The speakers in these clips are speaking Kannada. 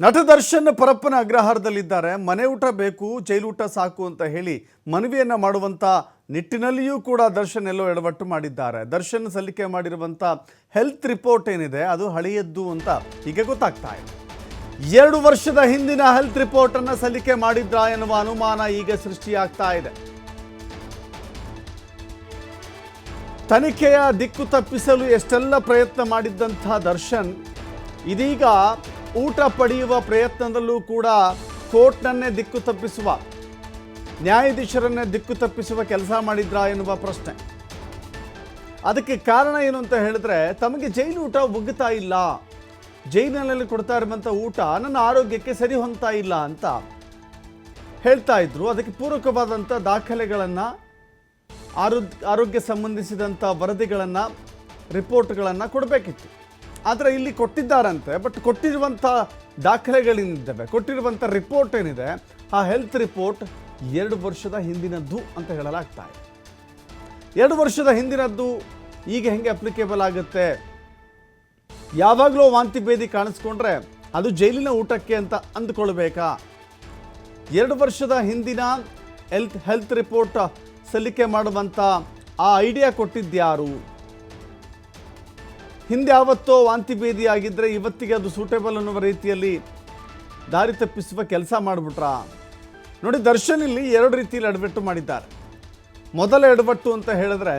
ನಟ ದರ್ಶನ್ ಪರಪ್ಪನ ಅಗ್ರಹಾರದಲ್ಲಿದ್ದಾರೆ. ಮನೆ ಊಟ ಬೇಕು, ಜೈಲೂಟ ಸಾಕು ಅಂತ ಹೇಳಿ ಮನವಿಯನ್ನ ಮಾಡುವಂತ ನಿಟ್ಟಿನಲ್ಲಿಯೂ ಕೂಡ ದರ್ಶನ್ ಎಲ್ಲೋ ಎಡವಟ್ಟು ಮಾಡಿದ್ದಾರೆ. ದರ್ಶನ್ ಸಲ್ಲಿಕೆ ಮಾಡಿರುವಂತ ಹೆಲ್ತ್ ರಿಪೋರ್ಟ್ ಏನಿದೆ ಅದು ಹಳೆಯದ್ದು ಅಂತ ಈಗ ಗೊತ್ತಾಗ್ತಾ ಇದೆ. 2 ವರ್ಷದ ಹಿಂದಿನ ಹೆಲ್ತ್ ರಿಪೋರ್ಟ್ ಅನ್ನು ಸಲ್ಲಿಕೆ ಮಾಡಿದ್ರಾ ಎನ್ನುವ ಅನುಮಾನ ಈಗ ಸೃಷ್ಟಿಯಾಗ್ತಾ ಇದೆ. ತನಿಖೆಯ ದಿಕ್ಕು ತಪ್ಪಿಸಲು ಎಷ್ಟೆಲ್ಲ ಪ್ರಯತ್ನ ಮಾಡಿದ್ದಂಥ ದರ್ಶನ್ ಇದೀಗ ಊಟ ಪಡೆಯುವ ಪ್ರಯತ್ನದಲ್ಲೂ ಕೂಡ ಕೋರ್ಟ್ನನ್ನೇ ದಿಕ್ಕು ತಪ್ಪಿಸುವ, ನ್ಯಾಯಾಧೀಶರನ್ನೇ ದಿಕ್ಕು ತಪ್ಪಿಸುವ ಕೆಲಸ ಮಾಡಿದ್ರಾ ಎನ್ನುವ ಪ್ರಶ್ನೆ. ಅದಕ್ಕೆ ಕಾರಣ ಏನು ಅಂತ ಹೇಳಿದ್ರೆ, ತಮಗೆ ಜೈಲು ಊಟ ಒಗ್ಗುತ್ತಾ ಇಲ್ಲ, ಜೈಲಿನಲ್ಲಿ ಕೊಡ್ತಾ ಇರುವಂಥ ಊಟ ನನ್ನ ಆರೋಗ್ಯಕ್ಕೆ ಸರಿ ಹೊಂದ್ತಾ ಇಲ್ಲ ಅಂತ ಹೇಳ್ತಾ ಇದ್ರು. ಅದಕ್ಕೆ ಪೂರಕವಾದಂಥ ದಾಖಲೆಗಳನ್ನು, ಆರೋಗ್ಯ ಸಂಬಂಧಿಸಿದಂಥ ವರದಿಗಳನ್ನು, ರಿಪೋರ್ಟ್ಗಳನ್ನು ಕೊಡಬೇಕಿತ್ತು. ಆದರೆ ಇಲ್ಲಿ ಕೊಟ್ಟಿದ್ದಾರಂತೆ. ಬಟ್ ಕೊಟ್ಟಿರುವಂಥ ದಾಖಲೆಗಳೇನಿದ್ದಾವೆ, ಕೊಟ್ಟಿರುವಂಥ ರಿಪೋರ್ಟ್ ಏನಿದೆ, ಆ ಹೆಲ್ತ್ ರಿಪೋರ್ಟ್ 2 ವರ್ಷದ ಹಿಂದಿನದ್ದು ಅಂತ ಹೇಳಲಾಗ್ತಾ ಇದೆ. 2 ವರ್ಷದ ಹಿಂದಿನದ್ದು ಈಗ ಹೆಂಗೆ ಅಪ್ಲಿಕೇಬಲ್ ಆಗುತ್ತೆ? ಯಾವಾಗಲೂ ವಾಂತಿ ಭೇದಿ ಕಾಣಿಸ್ಕೊಂಡ್ರೆ ಅದು ಜೈಲಿನ ಊಟಕ್ಕೆ ಅಂತ ಅಂದುಕೊಳ್ಬೇಕಾ? 2 ವರ್ಷದ ಹಿಂದಿನ ಹೆಲ್ತ್ ರಿಪೋರ್ಟ್ ಸಲ್ಲಿಕೆ ಮಾಡುವಂಥ ಆ ಐಡಿಯಾ ಕೊಟ್ಟಿದ್ದ್ಯಾರು? ಹಿಂದೆ ಯಾವತ್ತೋ ವಾಂತಿ ಭೇದಿ ಆಗಿದ್ದರೆ ಇವತ್ತಿಗೆ ಅದು ಸೂಟೇಬಲ್ ಅನ್ನುವ ರೀತಿಯಲ್ಲಿ ದಾರಿ ತಪ್ಪಿಸುವ ಕೆಲಸ ಮಾಡಿಬಿಟ್ರಾ? ನೋಡಿ, ದರ್ಶನ್ ಇಲ್ಲಿ 2 ರೀತಿಯಲ್ಲಿ ಎಡವಟ್ಟು ಮಾಡಿದ್ದಾರೆ. ಮೊದಲ ಎಡವಟ್ಟು ಅಂತ ಹೇಳಿದ್ರೆ,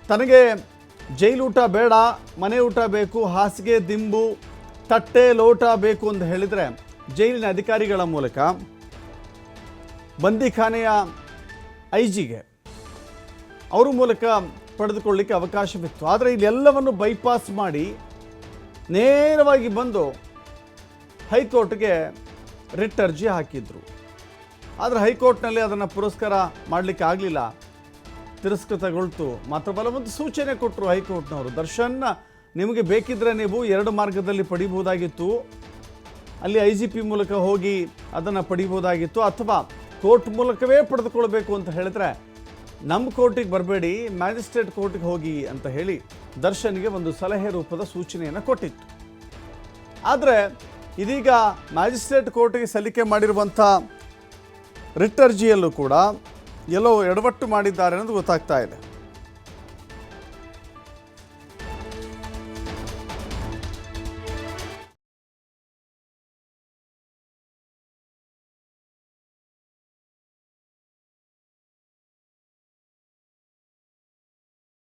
ತನಗೆ ಜೈಲೂಟ ಬೇಡ, ಮನೆ ಊಟ ಬೇಕು, ಹಾಸಿಗೆ, ದಿಂಬು, ತಟ್ಟೆ, ಲೋಟ ಬೇಕು ಅಂತ ಹೇಳಿದರೆ ಜೈಲಿನ ಅಧಿಕಾರಿಗಳ ಮೂಲಕ ಬಂದಿಖಾನೆಯ ಐಜಿಗೆ ಅವರ ಮೂಲಕ ಪಡೆದುಕೊಳ್ಳಲಿಕ್ಕೆ ಅವಕಾಶವಿತ್ತು. ಆದರೆ ಇಲ್ಲೆಲ್ಲವನ್ನು ಬೈಪಾಸ್ ಮಾಡಿ ನೇರವಾಗಿ ಬಂದು ಹೈಕೋರ್ಟ್ಗೆ ರಿಟ್ ಅರ್ಜಿ ಹಾಕಿದ್ರು. ಆದರೆ ಹೈಕೋರ್ಟ್ನಲ್ಲಿ ಅದನ್ನು ಪುರಸ್ಕಾರ ಮಾಡಲಿಕ್ಕೆ ಆಗಲಿಲ್ಲ, ತಿರಸ್ಕೃತಗೊಳ್ತು. ಮಾತ್ರವಲ್ಲ, ಒಂದು ಸೂಚನೆ ಕೊಟ್ಟರು ಹೈಕೋರ್ಟ್ನವರು, ದರ್ಶನ್ ನಿಮಗೆ ಬೇಕಿದ್ದರೆ ನೀವು 2 ಮಾರ್ಗದಲ್ಲಿ ಪಡಿಬೋದಾಗಿತ್ತು. ಅಲ್ಲಿ IGP ಮೂಲಕ ಹೋಗಿ ಅದನ್ನು ಪಡಿಬೋದಾಗಿತ್ತು, ಅಥವಾ ಕೋರ್ಟ್ ಮೂಲಕವೇ ಪಡೆದುಕೊಳ್ಬೇಕು ಅಂತ ಹೇಳಿದ್ರೆ ನಮ್ಮ ಕೋರ್ಟಿಗೆ ಬರಬೇಡಿ, ಮ್ಯಾಜಿಸ್ಟ್ರೇಟ್ ಕೋರ್ಟಿಗೆ ಹೋಗಿ ಅಂತ ಹೇಳಿ ದರ್ಶನ್ಗೆ ಒಂದು ಸಲಹೆ ರೂಪದ ಸೂಚನೆಯನ್ನು ಕೊಟ್ಟಿತ್ತು. ಆದರೆ ಇದೀಗ ಮ್ಯಾಜಿಸ್ಟ್ರೇಟ್ ಕೋರ್ಟಿಗೆ ಸಲ್ಲಿಕೆ ಮಾಡಿರುವಂಥ ರಿಟ್ ಅರ್ಜಿಯಲ್ಲೂ ಕೂಡ ಎಲ್ಲೋ ಎಡವಟ್ಟು ಮಾಡಿದ್ದಾರೆ ಅನ್ನೋದು ಗೊತ್ತಾಗ್ತಾ ಇದೆ.